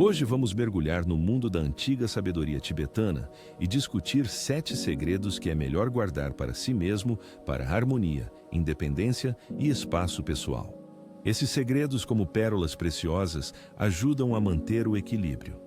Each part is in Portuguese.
Hoje vamos mergulhar no mundo da antiga sabedoria tibetana e discutir 7 segredos que é melhor guardar para si mesmo, para harmonia, independência e espaço pessoal. Esses segredos, como pérolas preciosas, ajudam a manter o equilíbrio.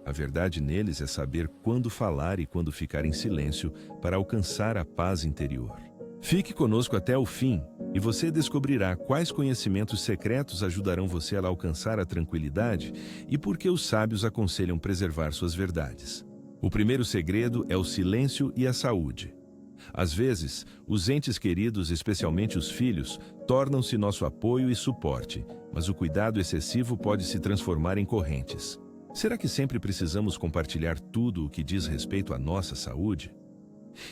A verdade neles é saber quando falar e quando ficar em silêncio para alcançar a paz interior. Fique conosco até o fim e você descobrirá quais conhecimentos secretos ajudarão você a alcançar a tranquilidade e por que os sábios aconselham preservar suas verdades. O primeiro segredo é o silêncio e a saúde. Às vezes, os entes queridos, especialmente os filhos, tornam-se nosso apoio e suporte, mas o cuidado excessivo pode se transformar em correntes. Será que sempre precisamos compartilhar tudo o que diz respeito à nossa saúde?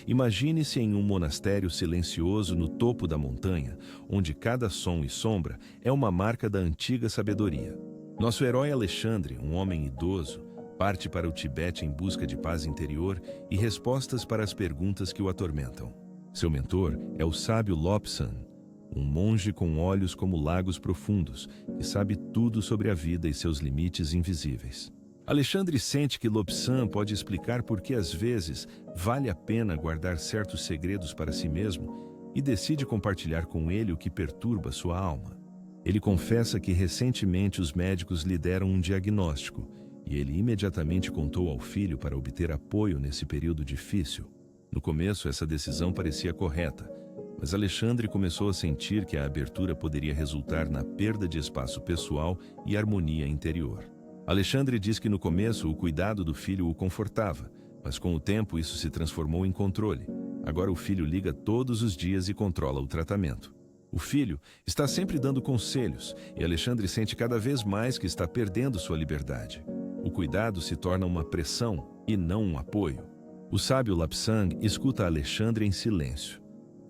Imagine-se em um monastério silencioso no topo da montanha, onde cada som e sombra é uma marca da antiga sabedoria. Nosso herói Alexandre, um homem idoso, parte para o Tibete em busca de paz interior e respostas para as perguntas que o atormentam. Seu mentor é o sábio Lobsang, um monge com olhos como lagos profundos, que sabe tudo sobre a vida e seus limites invisíveis. Alexandre sente que Lobsang pode explicar por que às vezes vale a pena guardar certos segredos para si mesmo e decide compartilhar com ele o que perturba sua alma. Ele confessa que recentemente os médicos lhe deram um diagnóstico e ele imediatamente contou ao filho para obter apoio nesse período difícil. No começo, essa decisão parecia correta, mas Alexandre começou a sentir que a abertura poderia resultar na perda de espaço pessoal e harmonia interior. Alexandre diz que no começo o cuidado do filho o confortava, mas com o tempo isso se transformou em controle. Agora o filho liga todos os dias e controla o tratamento. O filho está sempre dando conselhos e Alexandre sente cada vez mais que está perdendo sua liberdade. O cuidado se torna uma pressão e não um apoio. O sábio Lobsang escuta Alexandre em silêncio.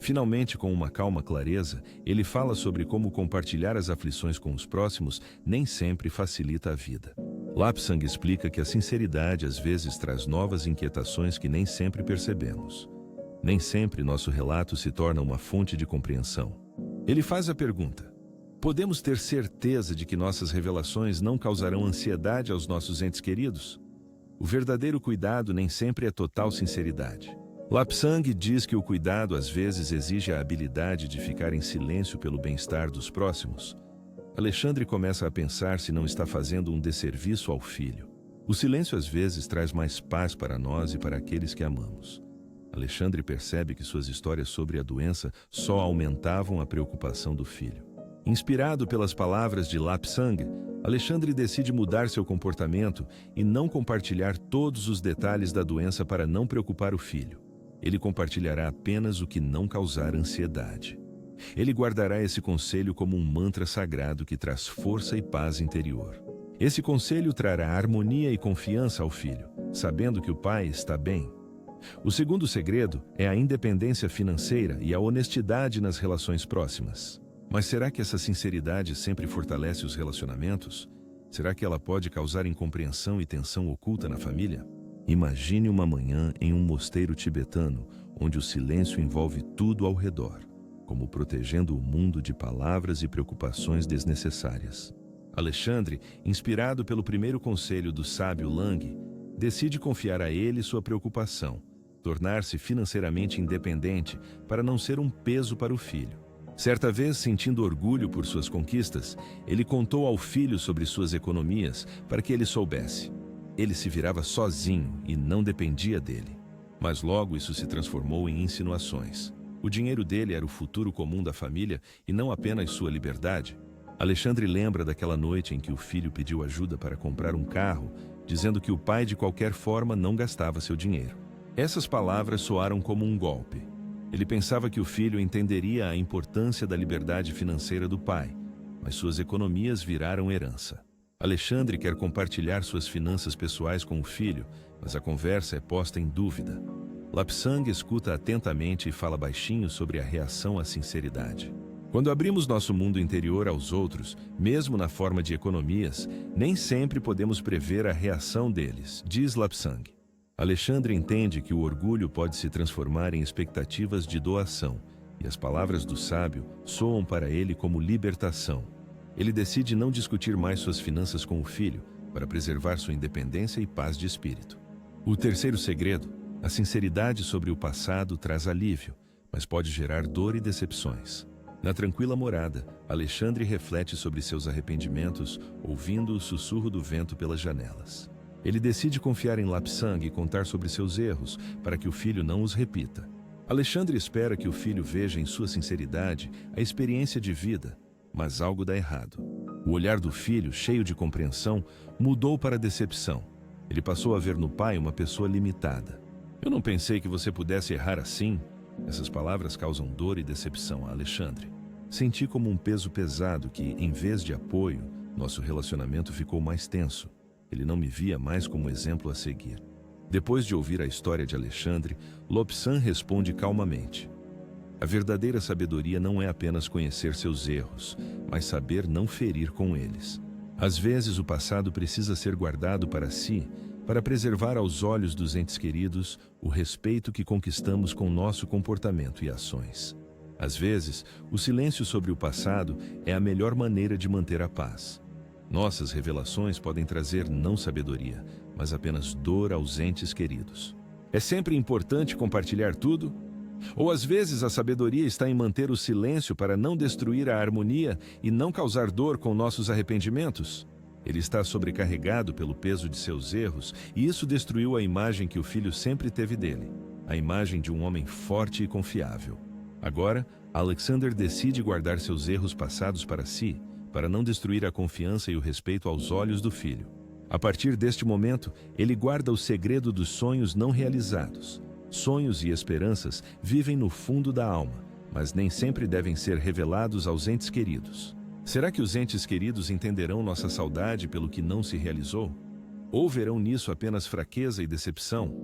Finalmente, com uma calma clareza, ele fala sobre como compartilhar as aflições com os próximos nem sempre facilita a vida. Lobsang explica que a sinceridade às vezes traz novas inquietações que nem sempre percebemos. Nem sempre nosso relato se torna uma fonte de compreensão. Ele faz a pergunta: podemos ter certeza de que nossas revelações não causarão ansiedade aos nossos entes queridos? O verdadeiro cuidado nem sempre é total sinceridade. Lobsang diz que o cuidado às vezes exige a habilidade de ficar em silêncio pelo bem-estar dos próximos. Alexandre começa a pensar se não está fazendo um desserviço ao filho. O silêncio às vezes traz mais paz para nós e para aqueles que amamos. Alexandre percebe que suas histórias sobre a doença só aumentavam a preocupação do filho. Inspirado pelas palavras de Lobsang, Alexandre decide mudar seu comportamento e não compartilhar todos os detalhes da doença para não preocupar o filho. Ele compartilhará apenas o que não causar ansiedade. Ele guardará esse conselho como um mantra sagrado que traz força e paz interior. Esse conselho trará harmonia e confiança ao filho, sabendo que o pai está bem. O segundo segredo é a independência financeira e a honestidade nas relações próximas. Mas será que essa sinceridade sempre fortalece os relacionamentos? Será que ela pode causar incompreensão e tensão oculta na família? Imagine uma manhã em um mosteiro tibetano, onde o silêncio envolve tudo ao redor, como protegendo o mundo de palavras e preocupações desnecessárias. Alexandre, inspirado pelo primeiro conselho do sábio Lang, decide confiar a ele sua preocupação, tornar-se financeiramente independente para não ser um peso para o filho. Certa vez, sentindo orgulho por suas conquistas, ele contou ao filho sobre suas economias para que ele soubesse. Ele se virava sozinho e não dependia dele. Mas logo isso se transformou em insinuações. O dinheiro dele era o futuro comum da família e não apenas sua liberdade. Alexandre lembra daquela noite em que o filho pediu ajuda para comprar um carro, dizendo que o pai de qualquer forma não gastava seu dinheiro. Essas palavras soaram como um golpe. Ele pensava que o filho entenderia a importância da liberdade financeira do pai, mas suas economias viraram herança. Alexandre quer compartilhar suas finanças pessoais com o filho, mas a conversa é posta em dúvida. Lobsang escuta atentamente e fala baixinho sobre a reação à sinceridade. Quando abrimos nosso mundo interior aos outros, mesmo na forma de economias, nem sempre podemos prever a reação deles, diz Lobsang. Alexandre entende que o orgulho pode se transformar em expectativas de doação, e as palavras do sábio soam para ele como libertação. Ele decide não discutir mais suas finanças com o filho, para preservar sua independência e paz de espírito. O terceiro segredo, a sinceridade sobre o passado traz alívio, mas pode gerar dor e decepções. Na tranquila morada, Alexandre reflete sobre seus arrependimentos, ouvindo o sussurro do vento pelas janelas. Ele decide confiar em Lapsang e contar sobre seus erros, para que o filho não os repita. Alexandre espera que o filho veja em sua sinceridade a experiência de vida, mas algo dá errado. O olhar do filho, cheio de compreensão, mudou para decepção. Ele passou a ver no pai uma pessoa limitada. "Eu não pensei que você pudesse errar assim." Essas palavras causam dor e decepção a Alexandre. Senti como um peso pesado que, em vez de apoio, nosso relacionamento ficou mais tenso. Ele não me via mais como exemplo a seguir. Depois de ouvir a história de Alexandre, Lobsang responde calmamente: "A verdadeira sabedoria não é apenas conhecer seus erros, mas saber não ferir com eles. Às vezes o passado precisa ser guardado para si, para preservar aos olhos dos entes queridos o respeito que conquistamos com nosso comportamento e ações. Às vezes, o silêncio sobre o passado é a melhor maneira de manter a paz. Nossas revelações podem trazer não sabedoria, mas apenas dor aos entes queridos. É sempre importante compartilhar tudo? Ou às vezes a sabedoria está em manter o silêncio para não destruir a harmonia e não causar dor com nossos arrependimentos? Ele está sobrecarregado pelo peso de seus erros e isso destruiu a imagem que o filho sempre teve dele, a imagem de um homem forte e confiável. Agora, Alexander decide guardar seus erros passados para si, para não destruir a confiança e o respeito aos olhos do filho. A partir deste momento, ele guarda o segredo dos sonhos não realizados. Sonhos e esperanças vivem no fundo da alma, mas nem sempre devem ser revelados aos entes queridos. Será que os entes queridos entenderão nossa saudade pelo que não se realizou? Ou verão nisso apenas fraqueza e decepção?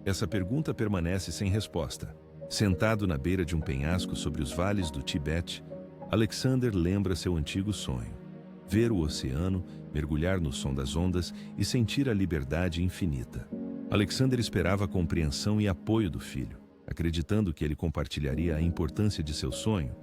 Essa pergunta permanece sem resposta. Sentado na beira de um penhasco sobre os vales do Tibete, Alexander lembra seu antigo sonho: ver o oceano, mergulhar no som das ondas e sentir a liberdade infinita. Alexander esperava a compreensão e apoio do filho, acreditando que ele compartilharia a importância de seu sonho,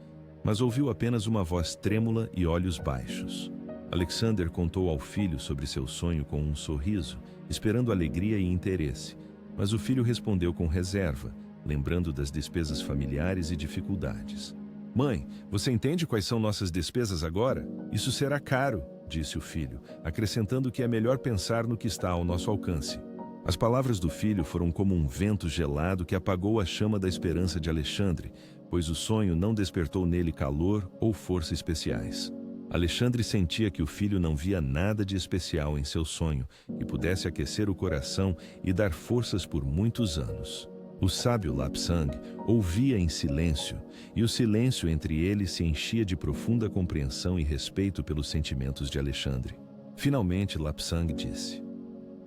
mas ouviu apenas uma voz trêmula e olhos baixos. Alexander contou ao filho sobre seu sonho com um sorriso, esperando alegria e interesse, mas o filho respondeu com reserva, lembrando das despesas familiares e dificuldades. "Mãe, você entende quais são nossas despesas agora? Isso será caro", disse o filho, acrescentando que é melhor pensar no que está ao nosso alcance. As palavras do filho foram como um vento gelado que apagou a chama da esperança de Alexandre, pois o sonho não despertou nele calor ou força especiais. Alexandre sentia que o filho não via nada de especial em seu sonho que pudesse aquecer o coração e dar forças por muitos anos. O sábio Lapsang ouvia em silêncio, e o silêncio entre eles se enchia de profunda compreensão e respeito pelos sentimentos de Alexandre. Finalmente, Lapsang disse: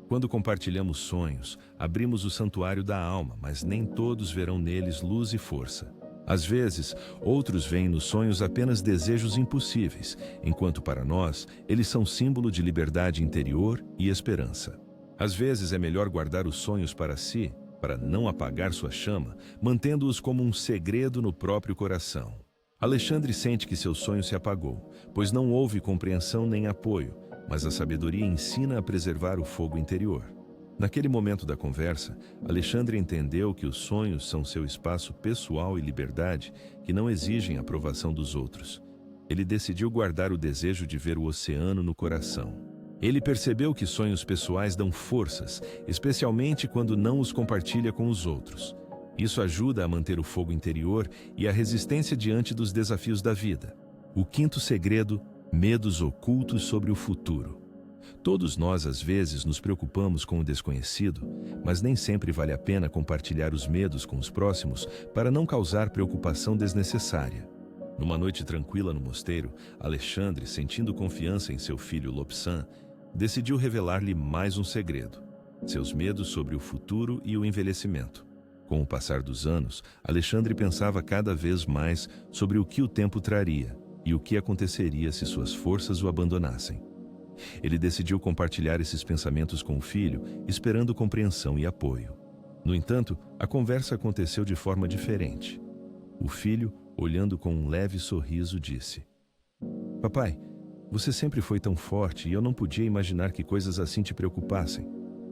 "Quando compartilhamos sonhos, abrimos o santuário da alma, mas nem todos verão neles luz e força. Às vezes, outros veem nos sonhos apenas desejos impossíveis, enquanto para nós, eles são símbolo de liberdade interior e esperança. Às vezes é melhor guardar os sonhos para si, para não apagar sua chama, mantendo-os como um segredo no próprio coração." Alexandre sente que seu sonho se apagou, pois não houve compreensão nem apoio, mas a sabedoria ensina a preservar o fogo interior. Naquele momento da conversa, Alexandre entendeu que os sonhos são seu espaço pessoal e liberdade que não exigem a aprovação dos outros. Ele decidiu guardar o desejo de ver o oceano no coração. Ele percebeu que sonhos pessoais dão forças, especialmente quando não os compartilha com os outros. Isso ajuda a manter o fogo interior e a resistência diante dos desafios da vida. O quinto segredo: medos ocultos sobre o futuro. Todos nós, às vezes, nos preocupamos com o desconhecido, mas nem sempre vale a pena compartilhar os medos com os próximos para não causar preocupação desnecessária. Numa noite tranquila no mosteiro, Alexandre, sentindo confiança em seu filho Lobsang, decidiu revelar-lhe mais um segredo: seus medos sobre o futuro e o envelhecimento. Com o passar dos anos, Alexandre pensava cada vez mais sobre o que o tempo traria e o que aconteceria se suas forças o abandonassem. Ele decidiu compartilhar esses pensamentos com o filho, esperando compreensão e apoio. No entanto, a conversa aconteceu de forma diferente. O filho, olhando com um leve sorriso, disse: "Papai, Você sempre foi tão forte e eu não podia imaginar que coisas assim te preocupassem.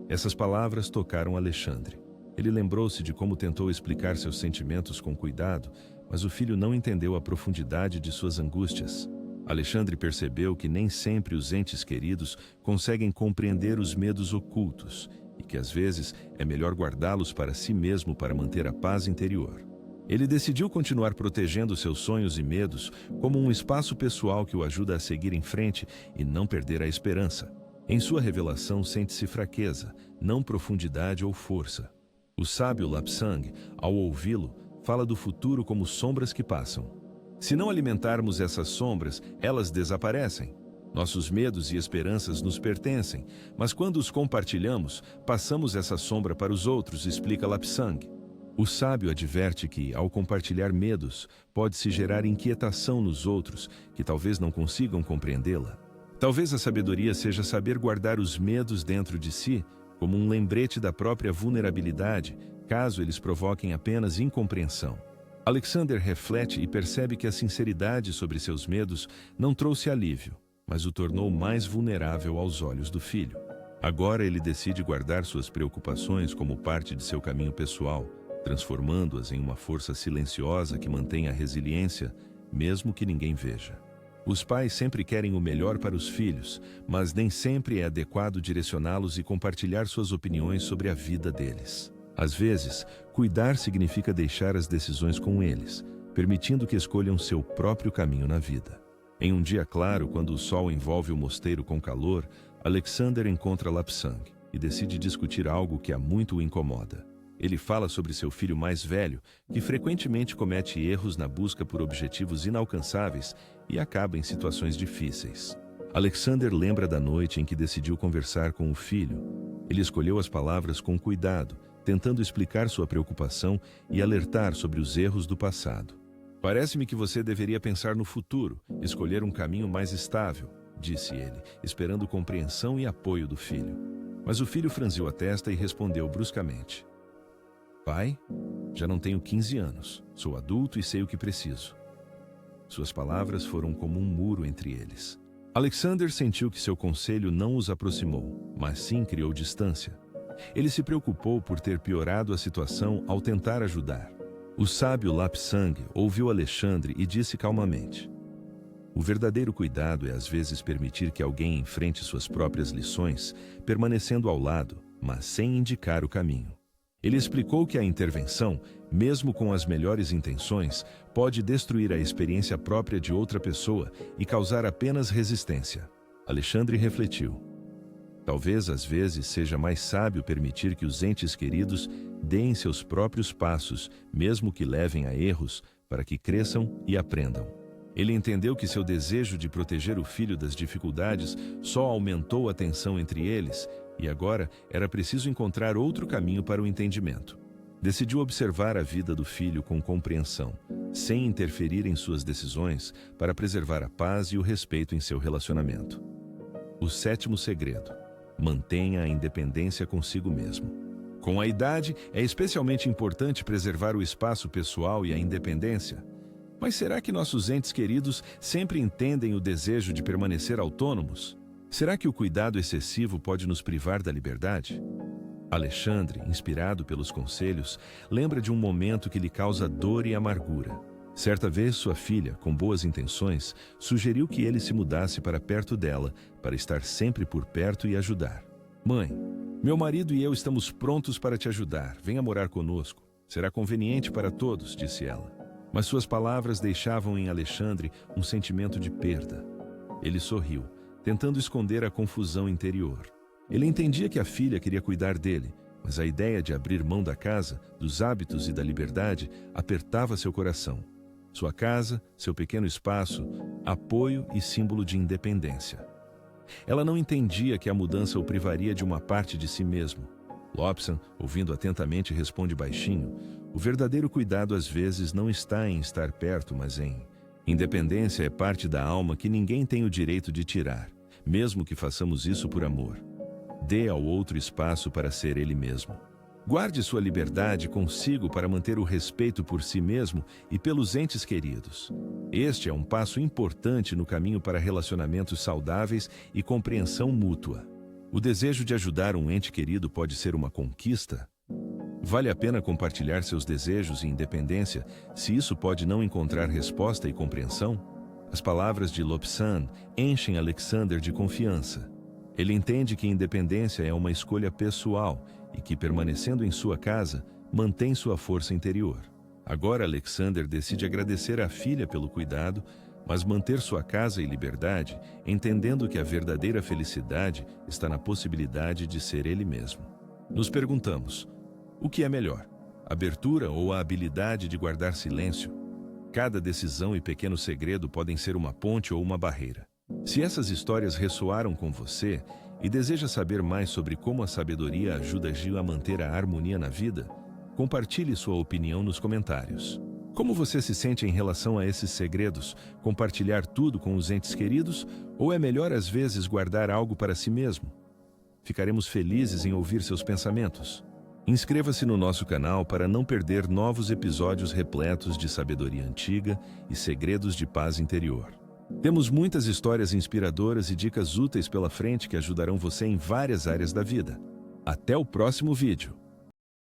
Essas palavras tocaram Alexandre. Ele lembrou-se de como tentou explicar seus sentimentos com cuidado, mas o filho não entendeu a profundidade de suas angústias. Alexandre percebeu que nem sempre os entes queridos conseguem compreender os medos ocultos e que às vezes é melhor guardá-los para si mesmo para manter a paz interior. Ele decidiu continuar protegendo seus sonhos e medos como um espaço pessoal que o ajuda a seguir em frente e não perder a esperança. Em sua revelação sente-se fraqueza, não profundidade ou força. O sábio Lapsang, ao ouvi-lo, fala do futuro como sombras que passam. Se não alimentarmos essas sombras, elas desaparecem. Nossos medos e esperanças nos pertencem, mas quando os compartilhamos, passamos essa sombra para os outros, explica Lapsang. O sábio adverte que, ao compartilhar medos, pode-se gerar inquietação nos outros, que talvez não consigam compreendê-la. Talvez a sabedoria seja saber guardar os medos dentro de si, como um lembrete da própria vulnerabilidade, caso eles provoquem apenas incompreensão. Alexander reflete e percebe que a sinceridade sobre seus medos não trouxe alívio, mas o tornou mais vulnerável aos olhos do filho. Agora ele decide guardar suas preocupações como parte de seu caminho pessoal, transformando-as em uma força silenciosa que mantém a resiliência, mesmo que ninguém veja. Os pais sempre querem o melhor para os filhos, mas nem sempre é adequado direcioná-los e compartilhar suas opiniões sobre a vida deles. Às vezes, cuidar significa deixar as decisões com eles, permitindo que escolham seu próprio caminho na vida. Em um dia claro, quando o sol envolve o mosteiro com calor, Alexander encontra Lapsang e decide discutir algo que há muito o incomoda. Ele fala sobre seu filho mais velho, que frequentemente comete erros na busca por objetivos inalcançáveis e acaba em situações difíceis. Alexander lembra da noite em que decidiu conversar com o filho. Ele escolheu as palavras com cuidado, tentando explicar sua preocupação e alertar sobre os erros do passado. Parece-me que você deveria pensar no futuro, escolher um caminho mais estável, disse ele, esperando compreensão e apoio do filho. Mas o filho franziu a testa e respondeu bruscamente: Pai, já não tenho 15 anos, sou adulto e sei o que preciso. Suas palavras foram como um muro entre eles. Alexander sentiu que seu conselho não os aproximou, mas sim criou distância. Ele se preocupou por ter piorado a situação ao tentar ajudar. O sábio Lapsang ouviu Alexandre e disse calmamente: O verdadeiro cuidado é às vezes permitir que alguém enfrente suas próprias lições, permanecendo ao lado, mas sem indicar o caminho. Ele explicou que a intervenção, mesmo com as melhores intenções, pode destruir a experiência própria de outra pessoa e causar apenas resistência. Alexandre refletiu. Talvez às vezes seja mais sábio permitir que os entes queridos deem seus próprios passos, mesmo que levem a erros, para que cresçam e aprendam. Ele entendeu que seu desejo de proteger o filho das dificuldades só aumentou a tensão entre eles, e agora era preciso encontrar outro caminho para o entendimento. Decidiu observar a vida do filho com compreensão, sem interferir em suas decisões, para preservar a paz e o respeito em seu relacionamento. O sétimo segredo: mantenha a independência consigo mesmo. Com a idade, é especialmente importante preservar o espaço pessoal e a independência. Mas será que nossos entes queridos sempre entendem o desejo de permanecer autônomos? Será que o cuidado excessivo pode nos privar da liberdade? Alexandre, inspirado pelos conselhos, lembra de um momento que lhe causa dor e amargura. Certa vez, sua filha, com boas intenções, sugeriu que ele se mudasse para perto dela, para estar sempre por perto e ajudar. Mãe, meu marido e eu estamos prontos para te ajudar. Venha morar conosco. Será conveniente para todos, disse ela. Mas suas palavras deixavam em Alexandre um sentimento de perda. Ele sorriu, tentando esconder a confusão interior. Ele entendia que a filha queria cuidar dele, mas a ideia de abrir mão da casa, dos hábitos e da liberdade apertava seu coração. Sua casa, seu pequeno espaço, apoio e símbolo de independência. Ela não entendia que a mudança o privaria de uma parte de si mesmo. Lobsang, ouvindo atentamente, responde baixinho: o verdadeiro cuidado às vezes não está em estar perto, mas em... Independência é parte da alma que ninguém tem o direito de tirar, mesmo que façamos isso por amor. Dê ao outro espaço para ser ele mesmo. Guarde sua liberdade consigo para manter o respeito por si mesmo e pelos entes queridos. Este é um passo importante no caminho para relacionamentos saudáveis e compreensão mútua. O desejo de ajudar um ente querido pode ser uma conquista? Vale a pena compartilhar seus desejos e independência se isso pode não encontrar resposta e compreensão? As palavras de Lobsang enchem Alexander de confiança. Ele entende que independência é uma escolha pessoal e que, permanecendo em sua casa, mantém sua força interior. Agora Alexander decide agradecer à filha pelo cuidado, mas manter sua casa e liberdade, entendendo que a verdadeira felicidade está na possibilidade de ser ele mesmo. Nos perguntamos, o que é melhor, a abertura ou a habilidade de guardar silêncio? Cada decisão e pequeno segredo podem ser uma ponte ou uma barreira. Se essas histórias ressoaram com você e deseja saber mais sobre como a sabedoria ajuda Gil a manter a harmonia na vida, compartilhe sua opinião nos comentários. Como você se sente em relação a esses segredos? Compartilhar tudo com os entes queridos ou é melhor às vezes guardar algo para si mesmo? Ficaremos felizes em ouvir seus pensamentos. Inscreva-se no nosso canal para não perder novos episódios repletos de sabedoria antiga e segredos de paz interior. Temos muitas histórias inspiradoras e dicas úteis pela frente que ajudarão você em várias áreas da vida. Até o próximo vídeo!